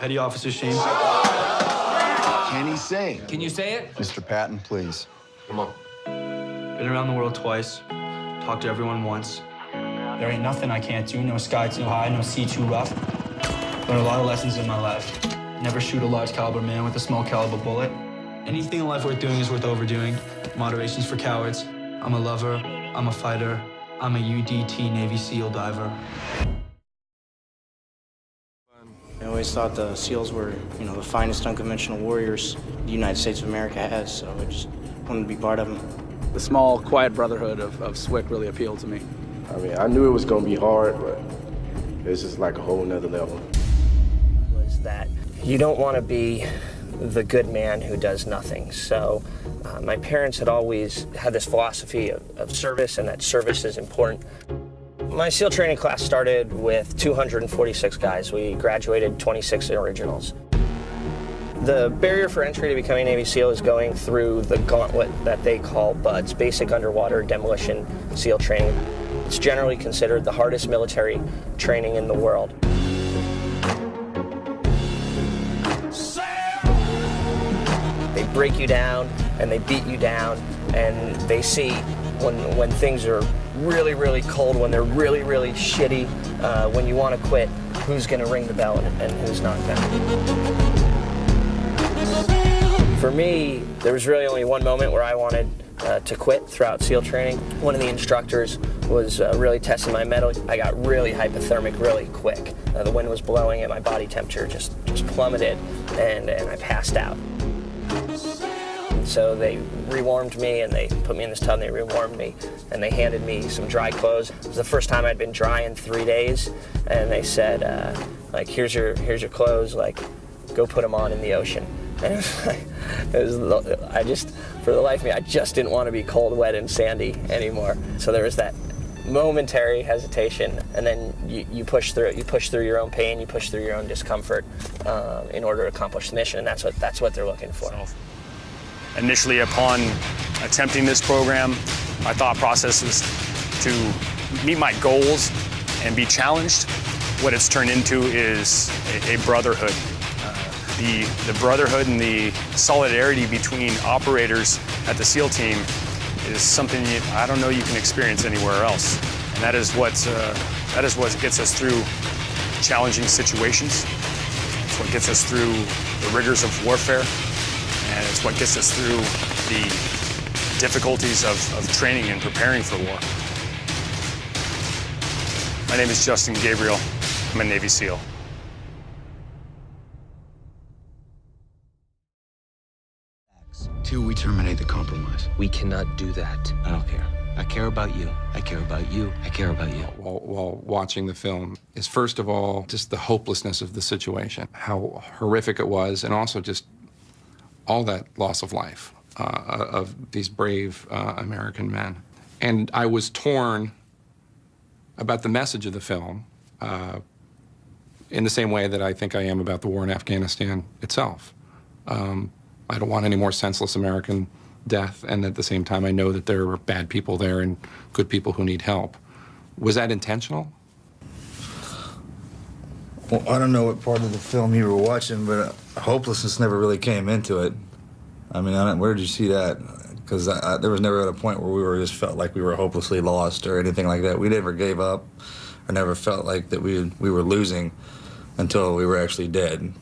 Petty Officer Shane. Can he say? Can you say it? Mr. Patton, please. Come on. Been around the world twice. Talked to everyone once. There ain't nothing I can't do. No sky too high, no sea too rough. Learned a lot of lessons in my life. Never shoot a large caliber man with a small caliber bullet. Anything in life worth doing is worth overdoing. Moderation's for cowards. I'm a lover. I'm a fighter. I'm a UDT Navy SEAL diver. I always thought the SEALs were, the finest unconventional warriors the United States of America has, so I just wanted to be part of them. The small, quiet brotherhood of SWCC really appealed to me. I mean, I knew it was going to be hard, but it's just like a whole nother level. Was that you don't want to be the good man who does nothing. So my parents had always had this philosophy of service, and that service is important. My SEAL training class started with 246 guys. We graduated 26 originals. The barrier for entry to becoming Navy SEAL is going through the gauntlet that they call BUD/S, Basic Underwater Demolition SEAL Training. It's generally considered the hardest military training in the world. They break you down and they beat you down, and they see when things are really, really cold, when they're really, really shitty, when you want to quit, who's going to ring the bell and who's not going to. For me, there was really only one moment where I wanted to quit throughout SEAL training. One of the instructors was really testing my mettle. I got really hypothermic really quick. The wind was blowing and my body temperature just plummeted, and I passed out. So they rewarmed me, and they put me in this tub, and they rewarmed me, and they handed me some dry clothes. It was the first time I'd been dry in 3 days, and they said, here's your clothes, go put them on in the ocean. And for the life of me, I just didn't want to be cold, wet, and sandy anymore. So there was that momentary hesitation, and then you push through it. You push through your own pain, you push through your own discomfort in order to accomplish the mission, and that's what they're looking for. Initially, upon attempting this program, my thought process was to meet my goals and be challenged. What it's turned into is a brotherhood. The brotherhood and the solidarity between operators at the SEAL team is something I don't know you can experience anywhere else. And that is what gets us through challenging situations. It's what gets us through the rigors of warfare. And it's what gets us through the difficulties of training and preparing for war. My name is Justin Gabriel. I'm a Navy SEAL. 2, we terminate the compromise. We cannot do that. I don't care. I care about you. I care about you. I care about you. While watching the film is, first of all, just the hopelessness of the situation, how horrific it was, and also just all that loss of life of these brave American men. And I was torn about the message of the film in the same way that I think I am about the war in Afghanistan itself. I don't want any more senseless American death, and at the same time I know that there are bad people there and good people who need help. Was that intentional? Well, I don't know what part of the film you were watching, but hopelessness never really came into it. I mean, where did you see that? Because there was never at a point where just felt like we were hopelessly lost or anything like that. We never gave up or never felt like that we were losing until we were actually dead.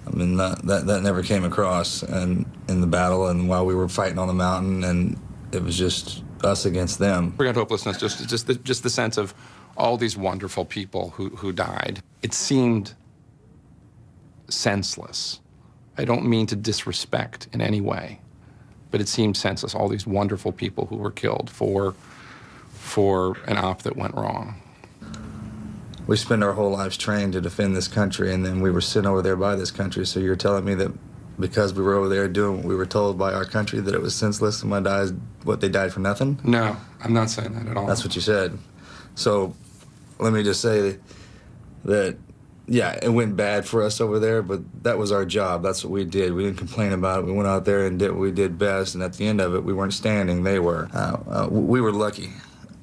I mean, that never came across in the battle and while we were fighting on the mountain, and it was just us against them. Forget hopelessness, just the sense of all these wonderful people who died. It seemed senseless. I don't mean to disrespect in any way, but it seemed senseless, all these wonderful people who were killed for an op that went wrong. We spend our whole lives trained to defend this country, and then we were sent over there by this country. So you're telling me that because we were over there doing what we were told by our country that it was senseless and they died for nothing? No, I'm not saying that at all. That's what you said. So let me just say that, yeah, it went bad for us over there, but that was our job. That's what we did. We didn't complain about it. We went out there and did what we did best, and at the end of it, we weren't standing. They were. We were lucky.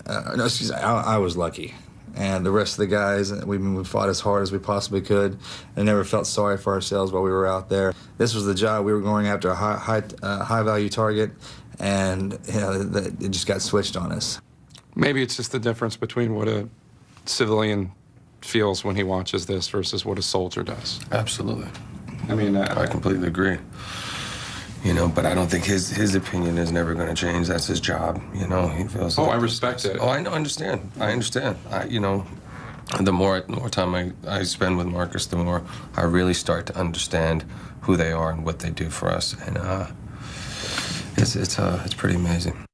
No, excuse me, I was lucky. And the rest of the guys, we fought as hard as we possibly could and never felt sorry for ourselves while we were out there. This was the job. We were going after a high value target, and it just got switched on us. Maybe it's just the difference between what a civilian feels when he watches this versus what a soldier does. Absolutely. I mean, I completely agree. You know, but I don't think his opinion is never going to change. That's his job. You know, he feels. Oh, I respect it. Oh, I understand. I understand. You know, the more time I spend with Marcus, the more I really start to understand who they are and what they do for us, and it's pretty amazing.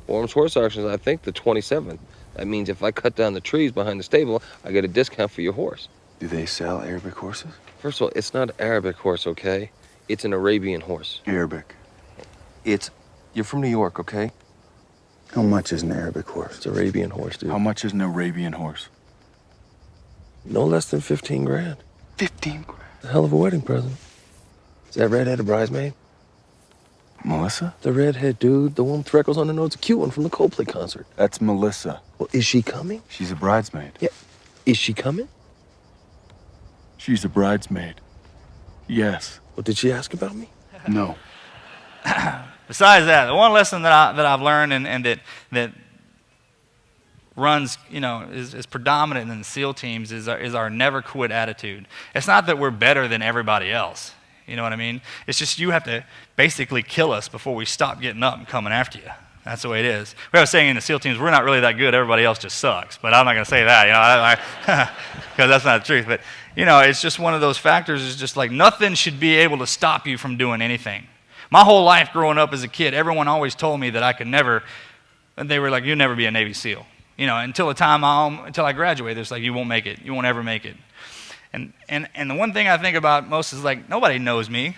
Worms Horse Auctions, I think the 27th. That means if I cut down the trees behind the stable, I get a discount for your horse. Do they sell Arabic horses? First of all, it's not an Arabic horse, okay? It's an Arabian horse. Arabic. You're from New York, okay? How much is an Arabic horse? It's an Arabian horse, dude. How much is an Arabian horse? No less than 15 grand. 15 grand. A hell of a wedding present. Is that redhead a bridesmaid? Melissa? The redhead, dude. The one with freckles on her nose. A cute one from the Coldplay concert. That's Melissa. Well, is she coming? She's a bridesmaid. Yeah. Is she coming? She's a bridesmaid. Yes. Well, did she ask about me? No. Besides that, the one lesson that I've learned and that runs, you know, is predominant in the SEAL teams is our never quit attitude. It's not that we're better than everybody else. You know what I mean? It's just you have to basically kill us before we stop getting up and coming after you. That's the way it is. We was saying in the SEAL teams, we're not really that good. Everybody else just sucks. But I'm not going to say that, you know, because that's not the truth. But, you know, it's just one of those factors. It's just like nothing should be able to stop you from doing anything. My whole life growing up as a kid, everyone always told me that I could never, and they were like, you'll never be a Navy SEAL. You know, until I graduate, it's like, you won't make it. You won't ever make it. And the one thing I think about most is like, nobody knows me.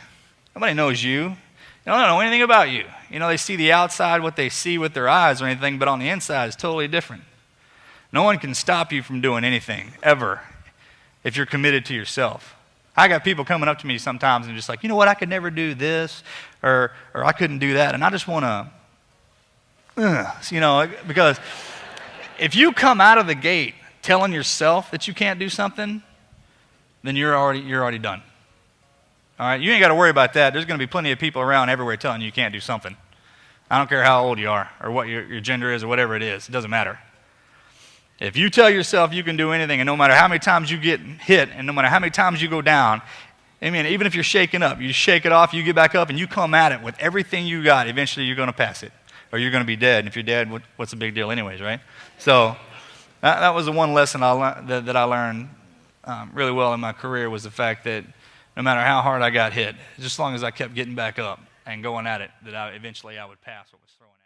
Nobody knows you. They don't know anything about you. You know, they see the outside, what they see with their eyes or anything, but on the inside it's totally different. No one can stop you from doing anything, ever, if you're committed to yourself. I got people coming up to me sometimes and just like, you know what, I could never do this, or I couldn't do that, and I just want to, you know, because if you come out of the gate telling yourself that you can't do something, then you're already done. All right, you ain't got to worry about that. There's going to be plenty of people around everywhere telling you can't do something. I don't care how old you are or what your gender is or whatever it is. It doesn't matter. If you tell yourself you can do anything, and no matter how many times you get hit and no matter how many times you go down, I mean, even if you're shaken up, you shake it off, you get back up, and you come at it with everything you got, eventually you're going to pass it. Or you're going to be dead. And if you're dead, what's the big deal anyways, right? So that was the one lesson that I learned really well in my career, was the fact that no matter how hard I got hit, just as long as I kept getting back up and going at it, that eventually I would pass what was thrown at me.